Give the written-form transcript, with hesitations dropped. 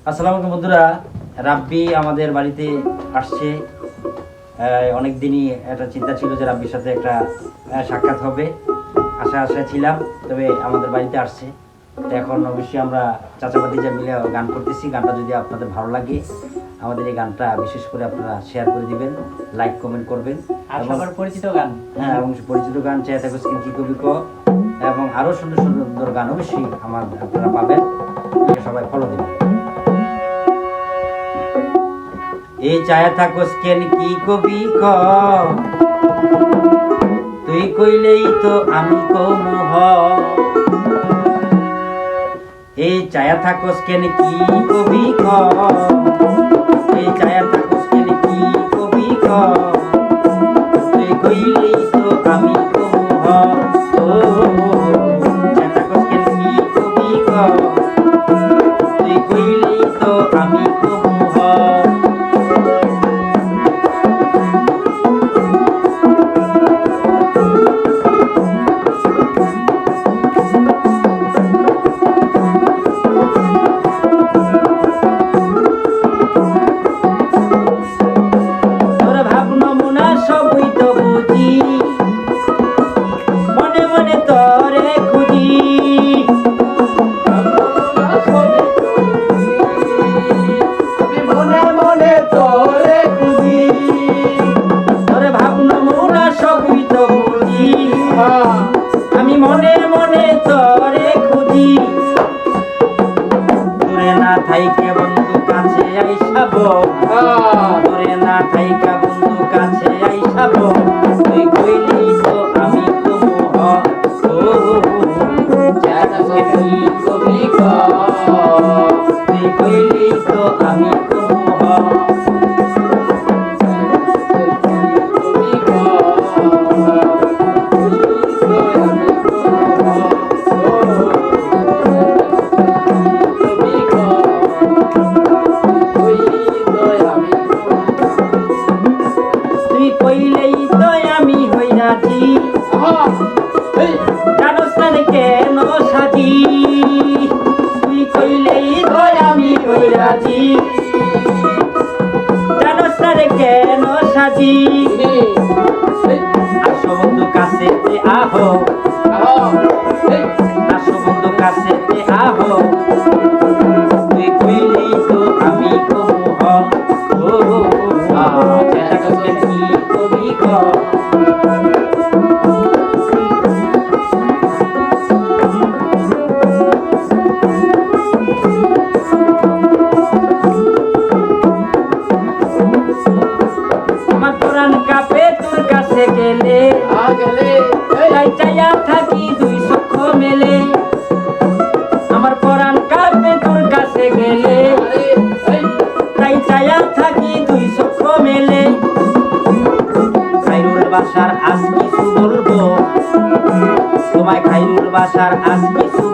আসসালামু আলাইকুম বন্ধুরা, রাব্বি আমাদের বাড়িতে আসছে। অনেক দিনই একটা চিন্তা ছিল যে রাব্বির সাথে একটা সাক্ষাৎ হবে, আশায় ছিলাম। তবে আমাদের বাড়িতে আসছে, তো এখন অবশ্যই আমরা চাচা ভাতিজা মিলে গান করতেছি। গানটা যদি আপনাদের ভালো লাগে, আমাদের এই গানটা বিশেষ করে আপনারা শেয়ার করে দিবেন, লাইক কমেন্ট করবেন। আর সবার পরিচিত গান, হ্যাঁ, এবং পরিচিত গান চেয়ে থাকো স্কিন কি কবি ক, এবং আরও সুন্দর সুন্দর গান অবশ্যই আপনারা পাবেন। সবাই ফলো দিবেন। এই চায়া থাকোস কেন কি কবি ক, তুই কইলেই তো আমি কমু হ। এই চায়া থাকোস কেন কি কবি ক, এই চায়া থাকোস কেন কি কবি ক, তুই কইলেই তো আমি কমু হ। ও চায়া থাকোস কেন কি কবি ক, তুই কইলেই তো আমি কমু হ। আমি মনে মনে তোরে খুঁজি, দূরে না থাইকে বন্ধু কাছে আইসাবো, দূরে না থাইকা বন্ধু কাছে আইসাবো, তুই কইলেই তো আমি কমু হ। ও কি কবি ক, তুই কইলেই তো আমি কমু হ। তুই কইলেই তো আমি হই রাজি, জানোস না কেন সাজি, তুই কইলেই তো আমি হই রাজি, জানোস না কেন সাজি। আসো বন্ধু কাছে আহো, আসো বন্ধু কাছে আহো, তুই কইলেই তো আমি কমু হ। ও কি কবি ক, আমার পুরান কাপে তোর কাছে গেলে, তাই চাইয়া থাকি দুই চক্ষু মেলে। আমার পুরান কাপে তোর কাছে গেলে, তাই চাইয়া থাকি দুই চক্ষু মেলে। খাইরুল বাসার আজ কিছু বলবো, তোমায় খাইরুল বাসার আজ কিছু